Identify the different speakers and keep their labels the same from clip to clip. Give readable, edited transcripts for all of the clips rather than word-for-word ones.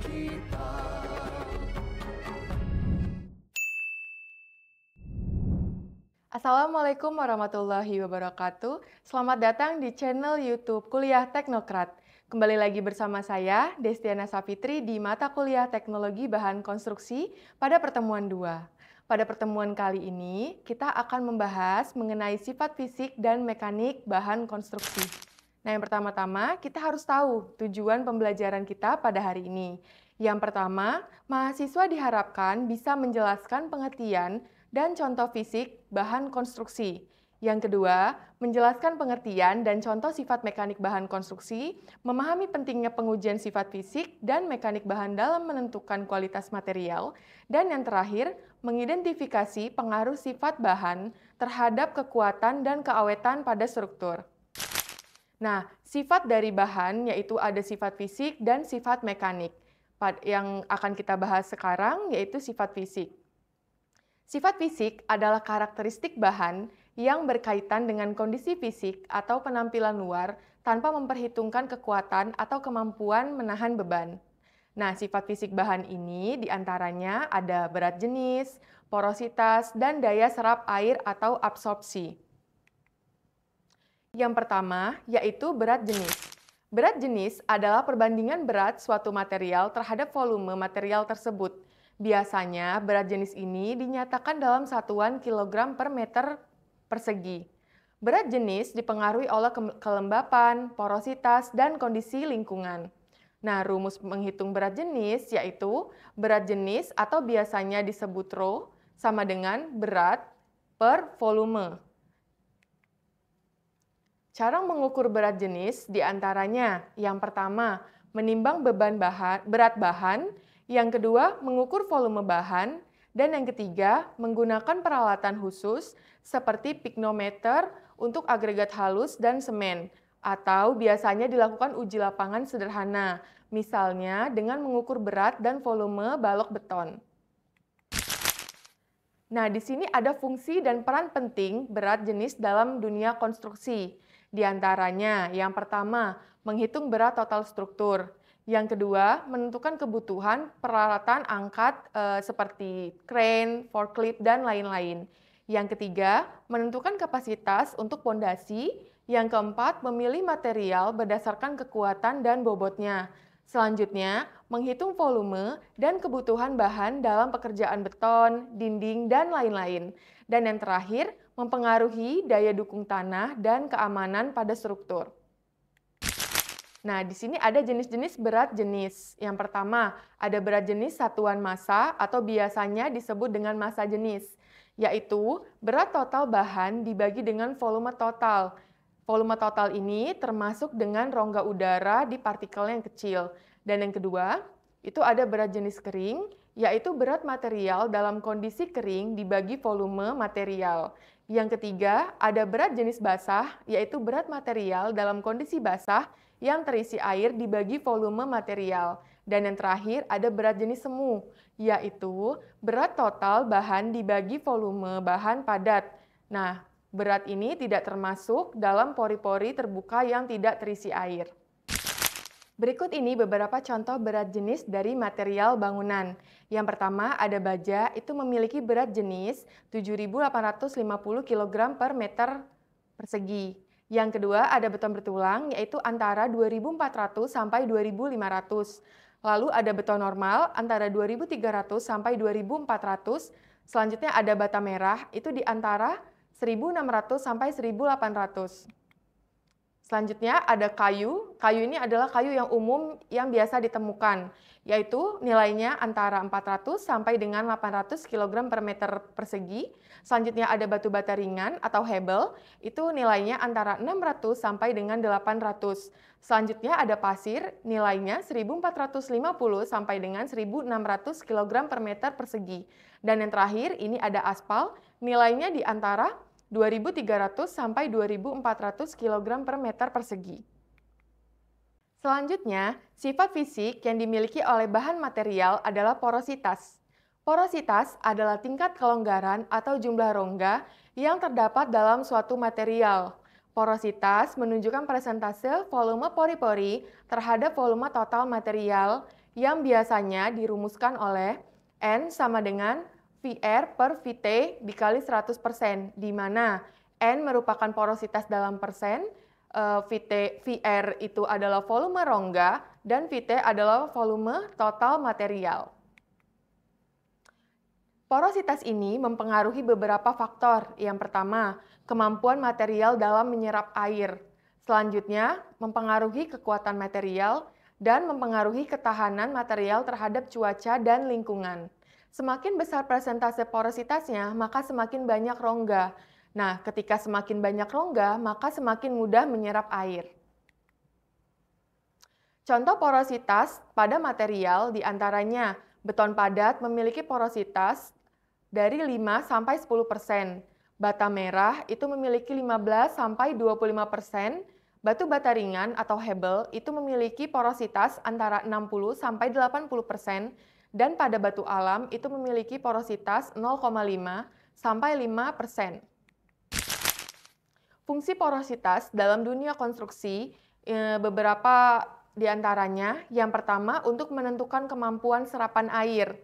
Speaker 1: kita.
Speaker 2: Assalamualaikum warahmatullahi wabarakatuh. Selamat datang di channel YouTube Kuliah Teknokrat. Kembali lagi bersama saya, Destiana Safitri di mata kuliah Teknologi Bahan Konstruksi pada pertemuan 2. Pada pertemuan kali ini, kita akan membahas mengenai sifat fisik dan mekanik bahan konstruksi. Nah, yang pertama-tama kita harus tahu tujuan pembelajaran kita pada hari ini. Yang pertama, mahasiswa diharapkan bisa menjelaskan pengertian dan contoh fisik bahan konstruksi. Yang kedua, menjelaskan pengertian dan contoh sifat mekanik bahan konstruksi, memahami pentingnya pengujian sifat fisik dan mekanik bahan dalam menentukan kualitas material, dan yang terakhir, mengidentifikasi pengaruh sifat bahan terhadap kekuatan dan keawetan pada struktur. Nah, sifat dari bahan yaitu ada sifat fisik dan sifat mekanik. Yang akan kita bahas sekarang yaitu sifat fisik. Sifat fisik adalah karakteristik bahan yang berkaitan dengan kondisi fisik atau penampilan luar tanpa memperhitungkan kekuatan atau kemampuan menahan beban. Nah, sifat fisik bahan ini diantaranya ada berat jenis, porositas, dan daya serap air atau absorpsi. Yang pertama, yaitu berat jenis. Berat jenis adalah perbandingan berat suatu material terhadap volume material tersebut. Biasanya, berat jenis ini dinyatakan dalam satuan kilogram per meter persegi. Berat jenis dipengaruhi oleh kelembapan, porositas, dan kondisi lingkungan. Nah, rumus menghitung berat jenis yaitu berat jenis atau biasanya disebut rho sama dengan berat per volume. Cara mengukur berat jenis diantaranya yang pertama, menimbang berat bahan, yang kedua, mengukur volume bahan, dan yang ketiga, menggunakan peralatan khusus seperti piknometer untuk agregat halus dan semen, atau biasanya dilakukan uji lapangan sederhana, misalnya dengan mengukur berat dan volume balok beton. Nah, di sini ada fungsi dan peran penting berat jenis dalam dunia konstruksi. Di antaranya, yang pertama, menghitung berat total struktur. Yang kedua, menentukan kebutuhan peralatan angkat seperti crane, forklift, dan lain-lain. Yang ketiga, menentukan kapasitas untuk pondasi. Yang keempat, memilih material berdasarkan kekuatan dan bobotnya. Selanjutnya, menghitung volume dan kebutuhan bahan dalam pekerjaan beton, dinding, dan lain-lain. Dan yang terakhir, mempengaruhi daya dukung tanah dan keamanan pada struktur. Nah, di sini ada jenis-jenis berat jenis. Yang pertama, ada berat jenis satuan massa atau biasanya disebut dengan massa jenis, yaitu berat total bahan dibagi dengan volume total. Volume total ini termasuk dengan rongga udara di partikel yang kecil. Dan yang kedua, itu ada berat jenis kering, yaitu berat material dalam kondisi kering dibagi volume material. Yang ketiga, ada berat jenis basah, yaitu berat material dalam kondisi basah yang terisi air dibagi volume material. Dan yang terakhir, ada berat jenis semu, yaitu berat total bahan dibagi volume bahan padat. Nah, berat ini tidak termasuk dalam pori-pori terbuka yang tidak terisi air. Berikut ini beberapa contoh berat jenis dari material bangunan. Yang pertama ada baja, itu memiliki berat jenis 7.850 kg per meter persegi. Yang kedua ada beton bertulang, yaitu antara 2.400 sampai 2.500. Lalu ada beton normal antara 2.300 sampai 2.400. Selanjutnya ada bata merah, itu di antara 1.600 sampai 1.800. Selanjutnya ada kayu. Kayu ini adalah kayu yang umum yang biasa ditemukan, yaitu nilainya antara 400 sampai dengan 800 kg per meter persegi. Selanjutnya ada batu bata ringan atau hebel, itu nilainya antara 600 sampai dengan 800. Selanjutnya ada pasir, nilainya 1.450 sampai dengan 1.600 kg per meter persegi. Dan yang terakhir ini ada aspal, nilainya di antara 2.300 sampai 2.400 kg per meter persegi. Selanjutnya, sifat fisik yang dimiliki oleh bahan material adalah porositas. Porositas adalah tingkat kelonggaran atau jumlah rongga yang terdapat dalam suatu material. Porositas menunjukkan persentase volume pori-pori terhadap volume total material yang biasanya dirumuskan oleh N sama dengan VR per VT dikali 100%, di mana N merupakan porositas dalam persen, VR itu adalah volume rongga, dan VT adalah volume total material. Porositas ini mempengaruhi beberapa faktor. Yang pertama, kemampuan material dalam menyerap air. Selanjutnya, mempengaruhi kekuatan material dan mempengaruhi ketahanan material terhadap cuaca dan lingkungan. Semakin besar persentase porositasnya, maka semakin banyak rongga. Nah, ketika semakin banyak rongga, maka semakin mudah menyerap air. Contoh porositas pada material diantaranya beton padat memiliki porositas dari 5-10%. Bata merah itu memiliki 15-25%. Batu bata ringan atau hebel itu memiliki porositas antara 60-80%. Dan pada batu alam itu memiliki porositas 0,5-5%. Fungsi porositas dalam dunia konstruksi beberapa di antaranya, yang pertama untuk menentukan kemampuan serapan air.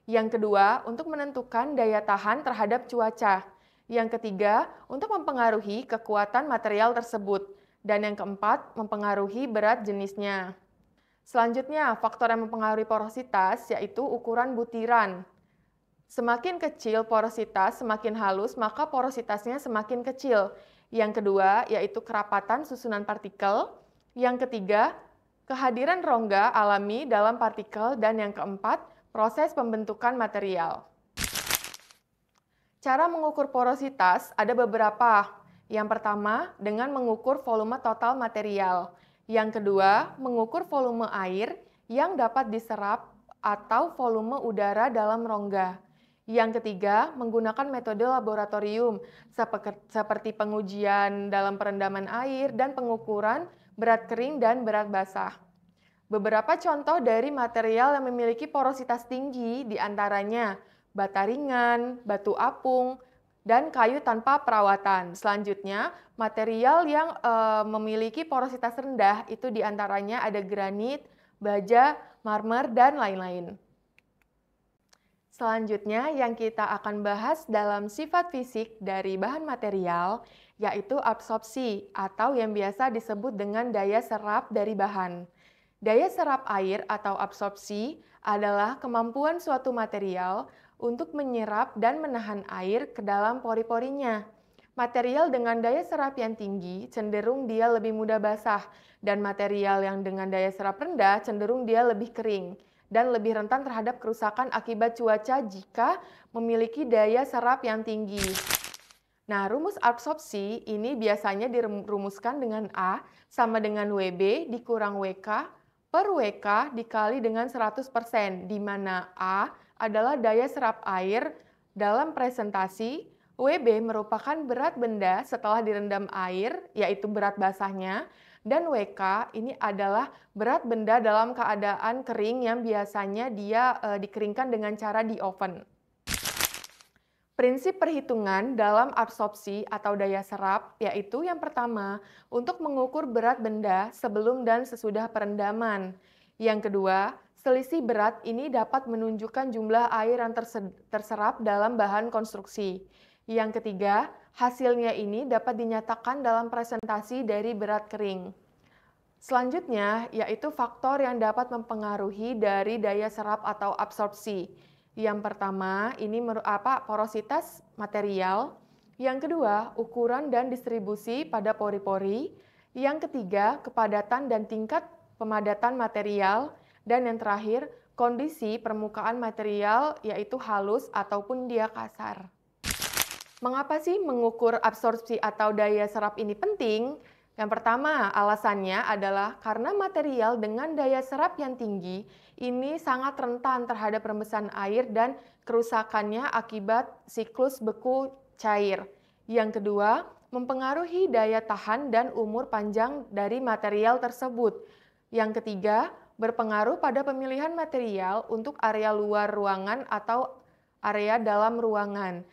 Speaker 2: Yang kedua, untuk menentukan daya tahan terhadap cuaca. Yang ketiga, untuk mempengaruhi kekuatan material tersebut. Dan yang keempat, mempengaruhi berat jenisnya. Selanjutnya, faktor yang mempengaruhi porositas yaitu ukuran butiran. Semakin kecil porositas, semakin halus, maka porositasnya semakin kecil. Yang kedua, yaitu kerapatan susunan partikel. Yang ketiga, kehadiran rongga alami dalam partikel. Dan yang keempat, proses pembentukan material. Cara mengukur porositas ada beberapa. Yang pertama, dengan mengukur volume total material. Yang kedua, mengukur volume air yang dapat diserap atau volume udara dalam rongga. Yang ketiga, menggunakan metode laboratorium seperti pengujian dalam perendaman air dan pengukuran berat kering dan berat basah. Beberapa contoh dari material yang memiliki porositas tinggi diantaranya bata ringan, batu apung, dan kayu tanpa perawatan. Selanjutnya, material yang memiliki porositas rendah itu diantaranya ada granit, baja, marmer, dan lain-lain. Selanjutnya yang kita akan bahas dalam sifat fisik dari bahan material yaitu absorpsi atau yang biasa disebut dengan daya serap dari bahan. Daya serap air atau absorpsi adalah kemampuan suatu material untuk menyerap dan menahan air ke dalam pori-porinya. Material dengan daya serap yang tinggi cenderung dia lebih mudah basah, dan material yang dengan daya serap rendah cenderung dia lebih kering dan lebih rentan terhadap kerusakan akibat cuaca jika memiliki daya serap yang tinggi. Nah, rumus absorpsi ini biasanya dirumuskan dengan A sama dengan WB dikurang WK per WK dikali dengan 100%, di mana A adalah daya serap air dalam presentasi, WB merupakan berat benda setelah direndam air, yaitu berat basahnya, dan WK ini adalah berat benda dalam keadaan kering yang biasanya dia dikeringkan dengan cara di oven. Prinsip perhitungan dalam absorpsi atau daya serap yaitu yang pertama, untuk mengukur berat benda sebelum dan sesudah perendaman. Yang kedua, selisih berat ini dapat menunjukkan jumlah air yang terserap dalam bahan konstruksi. Yang ketiga, hasilnya ini dapat dinyatakan dalam presentasi dari berat kering. Selanjutnya, yaitu faktor yang dapat mempengaruhi dari daya serap atau absorpsi. Yang pertama, ini porositas material. Yang kedua, ukuran dan distribusi pada pori-pori. Yang ketiga, kepadatan dan tingkat pemadatan material. Dan yang terakhir, kondisi permukaan material yaitu halus ataupun dia kasar. Mengapa sih mengukur absorpsi atau daya serap ini penting? Yang pertama, alasannya adalah karena material dengan daya serap yang tinggi ini sangat rentan terhadap rembesan air dan kerusakannya akibat siklus beku cair. Yang kedua, mempengaruhi daya tahan dan umur panjang dari material tersebut. Yang ketiga, berpengaruh pada pemilihan material untuk area luar ruangan atau area dalam ruangan.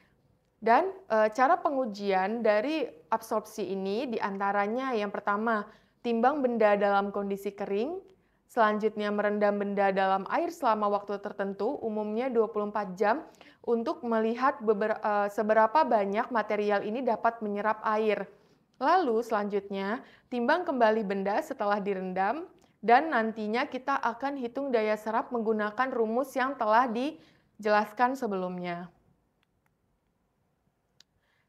Speaker 2: Dan cara pengujian dari absorpsi ini diantaranya yang pertama, timbang benda dalam kondisi kering. Selanjutnya merendam benda dalam air selama waktu tertentu, umumnya 24 jam, untuk melihat seberapa banyak material ini dapat menyerap air. Lalu selanjutnya, timbang kembali benda setelah direndam, dan nantinya kita akan hitung daya serap menggunakan rumus yang telah dijelaskan sebelumnya.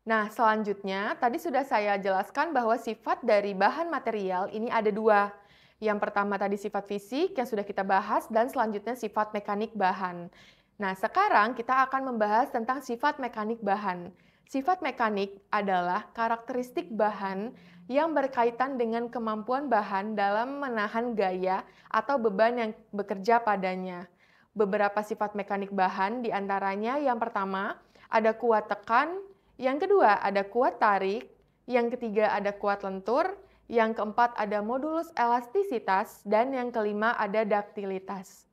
Speaker 2: Nah, selanjutnya, tadi sudah saya jelaskan bahwa sifat dari bahan material ini ada dua. Yang pertama tadi sifat fisik yang sudah kita bahas, dan selanjutnya sifat mekanik bahan. Nah, sekarang kita akan membahas tentang sifat mekanik bahan. Sifat mekanik adalah karakteristik bahan yang berkaitan dengan kemampuan bahan dalam menahan gaya atau beban yang bekerja padanya. Beberapa sifat mekanik bahan diantaranya yang pertama ada kuat tekan, yang kedua ada kuat tarik, yang ketiga ada kuat lentur, yang keempat ada modulus elastisitas, dan yang kelima ada daktilitas.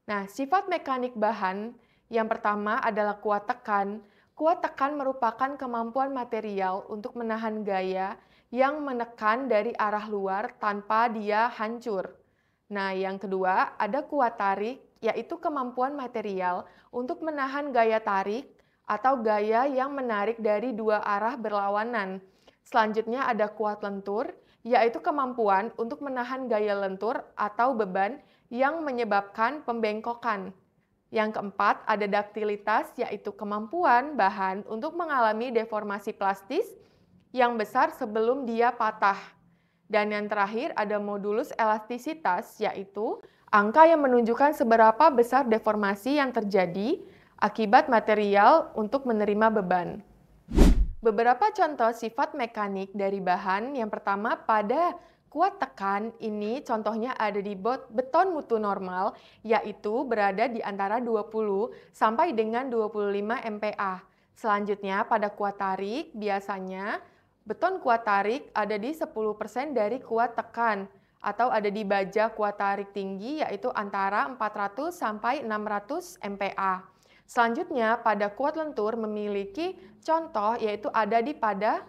Speaker 2: Nah, sifat mekanik bahan yang pertama adalah kuat tekan. Kuat tekan merupakan kemampuan material untuk menahan gaya yang menekan dari arah luar tanpa dia hancur. Nah, yang kedua ada kuat tarik, yaitu kemampuan material untuk menahan gaya tarik atau gaya yang menarik dari dua arah berlawanan. Selanjutnya ada kuat lentur, yaitu kemampuan untuk menahan gaya lentur atau beban yang menyebabkan pembengkokan. Yang keempat ada daktilitas, yaitu kemampuan bahan untuk mengalami deformasi plastis yang besar sebelum dia patah. Dan yang terakhir ada modulus elastisitas, yaitu angka yang menunjukkan seberapa besar deformasi yang terjadi akibat material untuk menerima beban. Beberapa contoh sifat mekanik dari bahan, yang pertama pada kuat tekan, ini contohnya ada di beton mutu normal, yaitu berada di antara 20 sampai dengan 25 MPa. Selanjutnya pada kuat tarik, biasanya beton kuat tarik ada di 10% dari kuat tekan, atau ada di baja kuat tarik tinggi, yaitu antara 400 sampai 600 MPa. Selanjutnya, pada kuat lentur memiliki contoh yaitu ada pada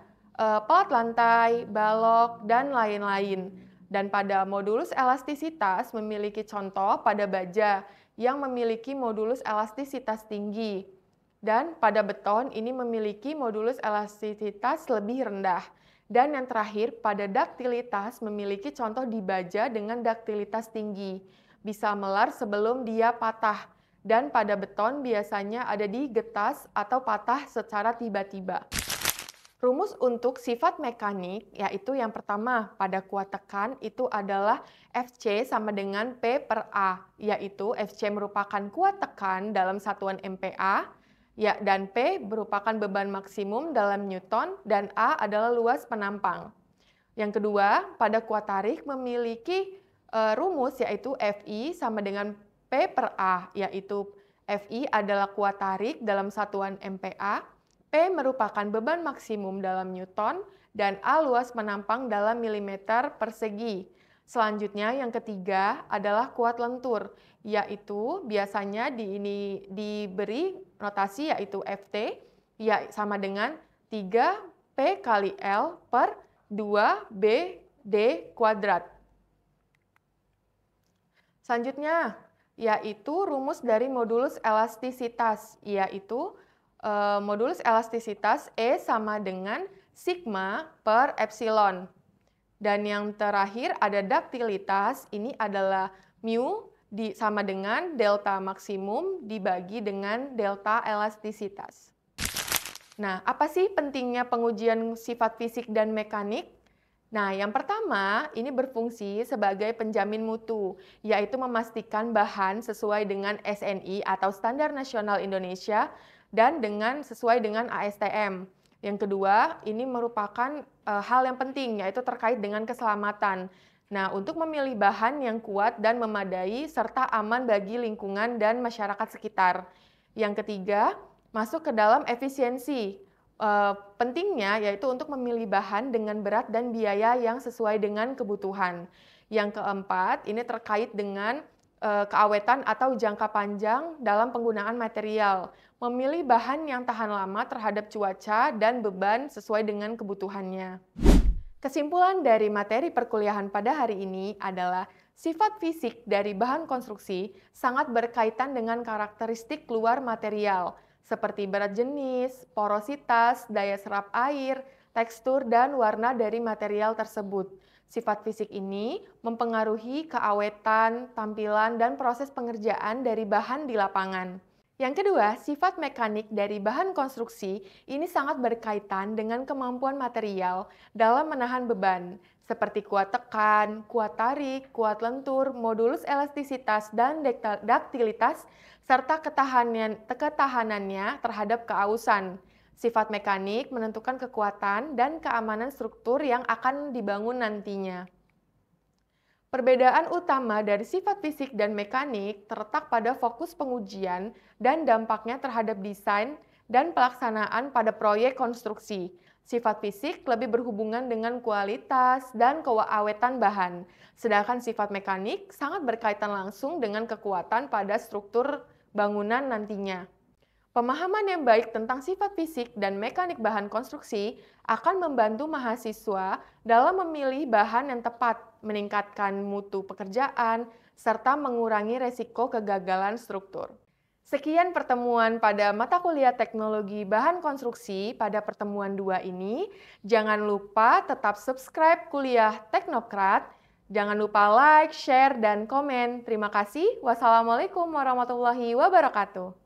Speaker 2: pelat lantai, balok, dan lain-lain. Dan pada modulus elastisitas memiliki contoh pada baja yang memiliki modulus elastisitas tinggi. Dan pada beton ini memiliki modulus elastisitas lebih rendah. Dan yang terakhir, pada daktilitas memiliki contoh di baja dengan daktilitas tinggi. Bisa melar sebelum dia patah. Dan pada beton biasanya ada di getas atau patah secara tiba-tiba. Rumus untuk sifat mekanik yaitu yang pertama pada kuat tekan itu adalah Fc sama dengan P per A, yaitu Fc merupakan kuat tekan dalam satuan MPa, ya, dan P merupakan beban maksimum dalam Newton, dan A adalah luas penampang. Yang kedua, pada kuat tarik memiliki rumus yaitu Fi sama dengan P per A, yaitu Fi adalah kuat tarik dalam satuan MPa, P merupakan beban maksimum dalam Newton, dan A luas penampang dalam milimeter persegi. Selanjutnya yang ketiga adalah kuat lentur, yaitu biasanya diberi notasi yaitu Ft, ya sama dengan 3P kali L per 2BD kuadrat. Selanjutnya, yaitu rumus dari modulus elastisitas, yaitu modulus elastisitas E sama dengan sigma per epsilon. Dan yang terakhir ada daktilitas, ini adalah mu sama dengan delta maksimum dibagi dengan delta elastisitas. Nah, apa sih pentingnya pengujian sifat fisik dan mekanik? Nah, yang pertama, ini berfungsi sebagai penjamin mutu, yaitu memastikan bahan sesuai dengan SNI atau Standar Nasional Indonesia dan sesuai dengan ASTM. Yang kedua, ini merupakan hal yang penting, yaitu terkait dengan keselamatan. Nah, untuk memilih bahan yang kuat dan memadai serta aman bagi lingkungan dan masyarakat sekitar. Yang ketiga, masuk ke dalam efisiensi. Pentingnya yaitu untuk memilih bahan dengan berat dan biaya yang sesuai dengan kebutuhan. Yang keempat, ini terkait dengan keawetan atau jangka panjang dalam penggunaan material. Memilih bahan yang tahan lama terhadap cuaca dan beban sesuai dengan kebutuhannya. Kesimpulan dari materi perkuliahan pada hari ini adalah sifat fisik dari bahan konstruksi sangat berkaitan dengan karakteristik luar material, seperti berat jenis, porositas, daya serap air, tekstur, dan warna dari material tersebut. Sifat fisik ini mempengaruhi keawetan, tampilan, dan proses pengerjaan dari bahan di lapangan. Yang kedua, sifat mekanik dari bahan konstruksi ini sangat berkaitan dengan kemampuan material dalam menahan beban, seperti kuat tekan, kuat tarik, kuat lentur, modulus elastisitas, dan daktilitas, serta ketahanannya terhadap keausan. Sifat mekanik menentukan kekuatan dan keamanan struktur yang akan dibangun nantinya. Perbedaan utama dari sifat fisik dan mekanik terletak pada fokus pengujian dan dampaknya terhadap desain dan pelaksanaan pada proyek konstruksi. Sifat fisik lebih berhubungan dengan kualitas dan keawetan bahan, sedangkan sifat mekanik sangat berkaitan langsung dengan kekuatan pada struktur bangunan nantinya. Pemahaman yang baik tentang sifat fisik dan mekanik bahan konstruksi akan membantu mahasiswa dalam memilih bahan yang tepat, meningkatkan mutu pekerjaan, serta mengurangi resiko kegagalan struktur. Sekian pertemuan pada mata kuliah teknologi bahan konstruksi pada pertemuan 2 ini. Jangan lupa tetap subscribe kuliah Teknokrat. Jangan lupa like, share, dan komen. Terima kasih. Wassalamualaikum warahmatullahi wabarakatuh.